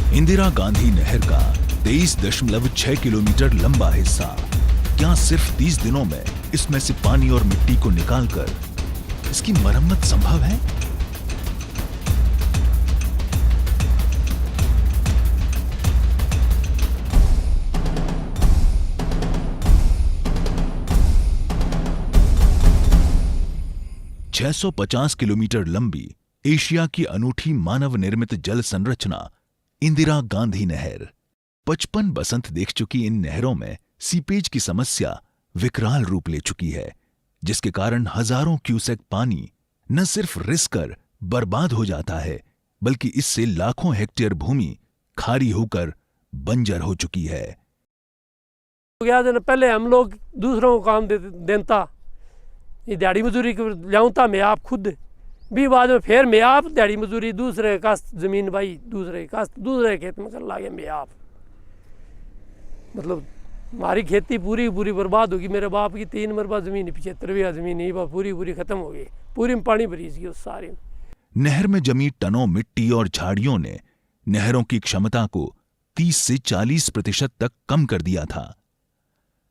इंदिरा गांधी नहर का 23.6 किलोमीटर लंबा हिस्सा, क्या सिर्फ 30 दिनों में इसमें से पानी और मिट्टी को निकालकर इसकी मरम्मत संभव है? ...650 किलोमीटर लंबी एशिया की अनूठी मानव निर्मित जल संरचना इंदिरा गांधी नहर। 55 बसंत देख चुकी इन नहरों में सीपेज की समस्या विकराल रूप ले चुकी है, जिसके कारण हजारों क्यूसेक पानी न सिर्फ रिस कर बर्बाद हो जाता है, बल्कि इससे लाखों हेक्टेयर भूमि खारी होकर बंजर हो चुकी है। पहले हम लोग दूसरों को काम देता, ये दिहाड़ी मजदूरी लाऊंता मैं आप खुद भी, बाद में फिर मैं आप दिहाड़ी मजदूरी दूसरे काश्त जमीन भाई दूसरे काश्त दूसरे खेत में कर लागे मैं आप, मतलब हमारी खेती पूरी बर्बाद होगी। मेरे बाप की 3 मरबा जमीन 75 बीघा जमीन ही पूरी खत्म हो गई, पूरी में पानी भरी गई उस सारे। नहर में जमी टनों मिट्टी और झाड़ियों ने नहरों की क्षमता को 30 से 40% तक कम कर दिया था।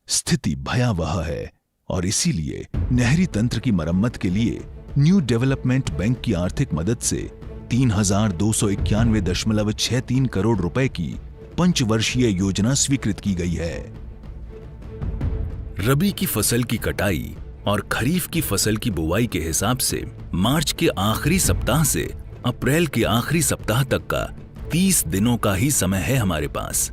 स्थिति भयावह है और इसीलिए नहरी तंत्र की मरम्मत के लिए न्यू डेवलपमेंट बैंक की आर्थिक मदद से 3291.63 करोड़ रुपए की पंचवर्षीय योजना स्वीकृत की गई है। रबी की फसल की कटाई और खरीफ की फसल की बुवाई के हिसाब से मार्च के आखिरी सप्ताह से अप्रैल के आखिरी सप्ताह तक का 30 दिनों का ही समय है हमारे पास।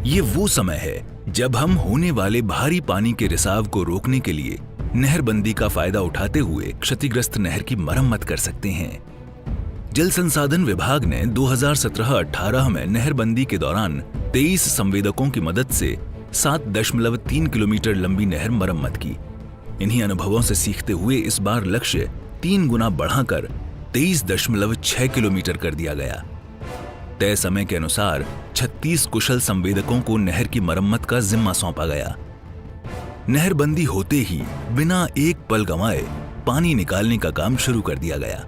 ये वो समय है जब हम होने वाले भारी पानी के रिसाव को रोकने के लिए नहरबंदी का फायदा उठाते हुए क्षतिग्रस्त नहर की मरम्मत कर सकते हैं। जल संसाधन विभाग ने 2017-18 में नहरबंदी के दौरान 23 संवेदकों की मदद से 7.3 किलोमीटर लंबी नहर मरम्मत की। इन्हीं अनुभवों से सीखते हुए इस बार लक्ष्य 3 गुना बढ़ाकर 23.6 किलोमीटर कर दिया गया। तय समय के अनुसार 36 कुशल संवेदकों को नहर की मरम्मत का जिम्मा सौंपा गया। नहरबंदी होते ही बिना एक पल गंवाए पानी निकालने का काम शुरू कर दिया गया।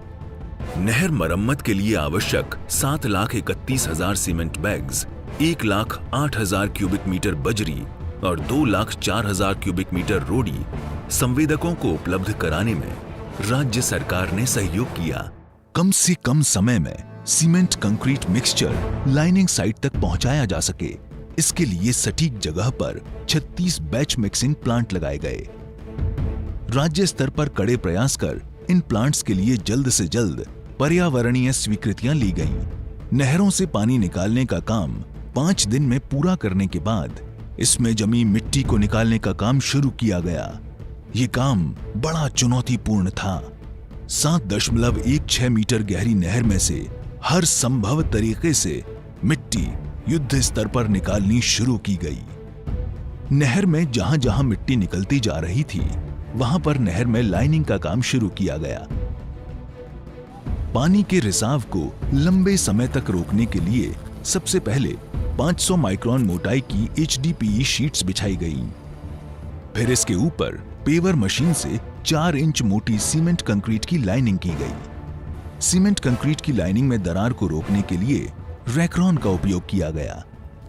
नहर मरम्मत के लिए आवश्यक 7,31,000 सीमेंट बैग्स, 1,08,000 क्यूबिक मीटर बजरी और 2,04,000 क्यूबिक मीटर रोडी संवेदकों को उपलब्ध कराने में राज्य सरकार ने सहयोग किया। कम से कम समय में cement concrete mixture lining site तक पहुंचाया जा सके, इसके लिए सटीक जगह पर 36 बैच मिक्सिंग प्लांट लगाए गए। राज्य स्तर पर कड़े प्रयास कर इन प्लांट्स के लिए जल्द से जल्द पर्यावरणीय स्वीकृतियां ली गईं। नहरों से पानी निकालने का काम 5 दिन में पूरा करने के बाद इसमें जमी मिट्टी को निकालने का काम शुरू किया गया। ये काम बड़ा चुनौतीपूर्ण था। 7.16 मीटर गहरी नहर में से हर संभव तरीके से मिट्टी युद्ध स्तर पर निकालनी शुरू की गई। नहर में जहां जहां मिट्टी निकलती जा रही थी, वहां पर नहर में लाइनिंग का काम शुरू किया गया। पानी के रिसाव को लंबे समय तक रोकने के लिए सबसे पहले 500 माइक्रोन मोटाई की HDPE शीट्स बिछाई गई। फिर इसके ऊपर पेवर मशीन से 4 इंच मोटी सीमेंट कंक्रीट की लाइनिंग की गई। सीमेंट कंक्रीट की लाइनिंग में दरार को रोकने के लिए रैक्रॉन का उपयोग किया गया।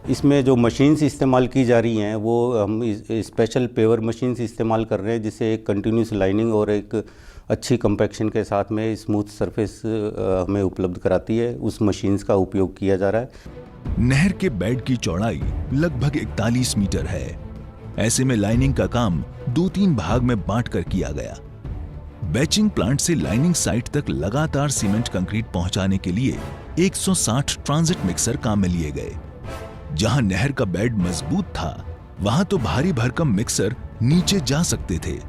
इसमें जो मशीन्स इस्तेमाल की जा रही हैं वो हम स्पेशल पेवर मशीन्स इस्तेमाल कर रहे हैं, जिससे एक कंटिन्यूस लाइनिंग और एक अच्छी कंपैक्शन के साथ में स्मूथ सरफेस हमें उपलब्ध कराती है। उस मशीन्स का उपयोग किया जा रहा है। नहर के बेड की चौड़ाई लगभग 41 मीटर है। ऐसे में लाइनिंग का काम 2-3 भाग में बांट कर किया गया। बैचिंग प्लांट से लाइनिंग साइट तक लगातार सीमेंट कंक्रीट पहुंचाने के लिए 160 ट्रांजिट मिक्सर काम में लिए गए। जहां नहर का बेड मजबूत था, वहां तो भारी भरकम मिक्सर नीचे जा सकते थे,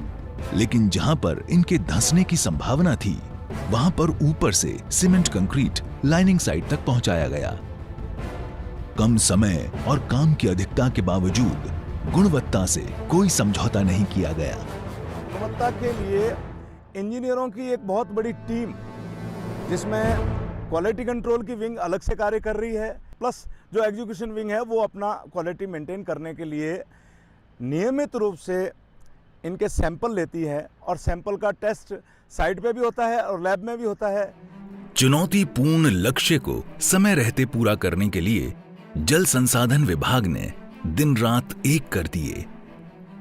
लेकिन जहां पर इनके धंसने की संभावना थी, वहां पर ऊपर से सीमेंट कंक्रीट लाइनिंग साइट तक पहुंचाया गया। कम समय और काम की अधिकता के बावजूद गुणवत्ता से कोई समझौता नहीं किया गया। गुणवत्ता के लिए इंजीनियरों की एक बहुत बड़ी टीम, जिसमें क्वालिटी कंट्रोल की विंग अलग से कार्य कर रही है, प्लस जो एग्जीक्यूशन विंग है वो अपना क्वालिटी मेंटेन करने के लिए नियमित रूप से इनके सैंपल लेती है और सैंपल का टेस्ट साइट पे भी होता है और लैब में भी होता है। चुनौतीपूर्ण लक्ष्य को समय रहते पूरा करने के लिए जल संसाधन विभाग ने दिन रात एक कर दिए।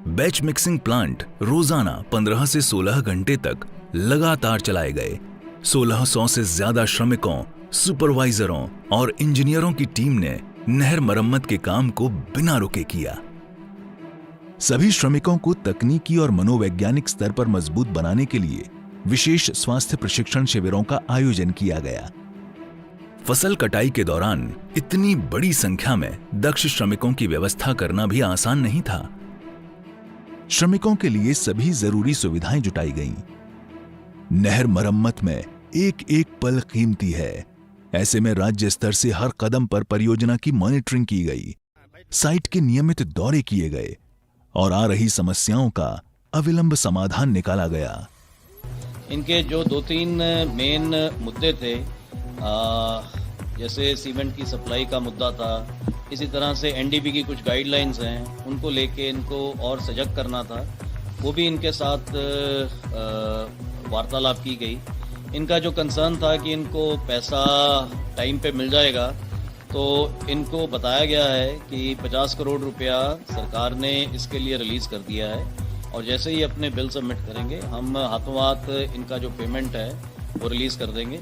बैच मिक्सिंग प्लांट रोजाना 15 से 16 घंटे तक लगातार चलाए गए। 1600 से ज्यादा श्रमिकों, सुपरवाइजरों और इंजीनियरों की टीम ने नहर मरम्मत के काम को बिना रुके किया। सभी श्रमिकों को तकनीकी और मनोवैज्ञानिक स्तर पर मजबूत बनाने के लिए विशेष स्वास्थ्य प्रशिक्षण शिविरों का आयोजन किया गया। फसल कटाई के दौरान इतनी बड़ी संख्या में दक्ष श्रमिकों की व्यवस्था करना भी आसान नहीं था। श्रमिकों के लिए सभी जरूरी सुविधाएं जुटाई गईं। नहर मरम्मत में एक एक पल कीमती है। ऐसे में राज्य स्तर से हर कदम पर परियोजना की मॉनिटरिंग की गई, साइट के नियमित दौरे किए गए और आ रही समस्याओं का अविलंब समाधान निकाला गया। इनके जो 2-3 मेन मुद्दे थे, जैसे सीमेंट की सप्लाई का मुद्दा था, इसी तरह से एनडीपी की कुछ गाइडलाइंस हैं, उनको लेके इनको और सजग करना था। वो भी इनके साथ वार्तालाप की गई। इनका जो कंसर्न था कि इनको पैसा टाइम पे मिल जाएगा, तो इनको बताया गया है कि 50 करोड़ रुपया सरकार ने इसके लिए रिलीज़ कर दिया है और जैसे ही अपने बिल सबमिट करेंगे हम हाथों हाथ इनका जो पेमेंट है वो रिलीज कर देंगे।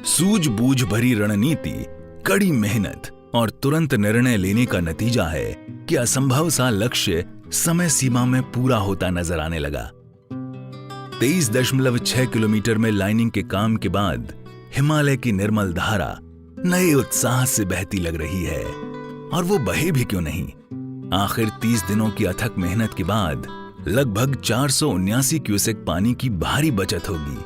सूझबूझ भरी रणनीति, कड़ी मेहनत और तुरंत निर्णय लेने का नतीजा है कि असंभव सा लक्ष्य समय सीमा में पूरा होता नजर आने लगा। 23.6 किलोमीटर में लाइनिंग के काम के बाद हिमालय की निर्मल धारा नए उत्साह से बहती लग रही है। और वो बहे भी क्यों नहीं। आखिर 30 दिनों की अथक मेहनत के बाद लगभग 479 क्यूसेक पानी की भारी बचत होगी।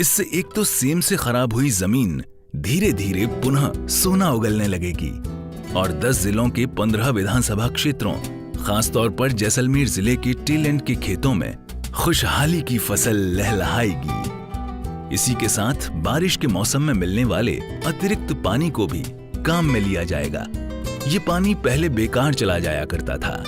इससे एक तो सेम से खराब हुई जमीन धीरे धीरे पुनः सोना उगलने लगेगी और 10 जिलों के 15 विधानसभा क्षेत्रों, खासतौर पर जैसलमेर जिले के टेल एंड के खेतों में खुशहाली की फसल लहलहाएगी। इसी के साथ बारिश के मौसम में मिलने वाले अतिरिक्त पानी को भी काम में लिया जाएगा। ये पानी पहले बेकार चला जाया करता था।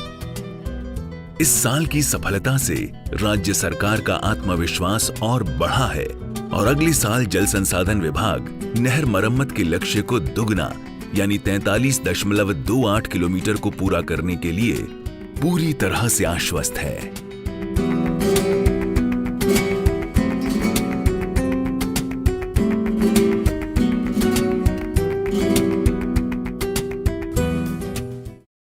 इस साल की सफलता से राज्य सरकार का आत्मविश्वास और बढ़ा है और अगले साल जल संसाधन विभाग नहर मरम्मत के लक्ष्य को दुगना यानी 43.28 किलोमीटर को पूरा करने के लिए पूरी तरह से आश्वस्त है।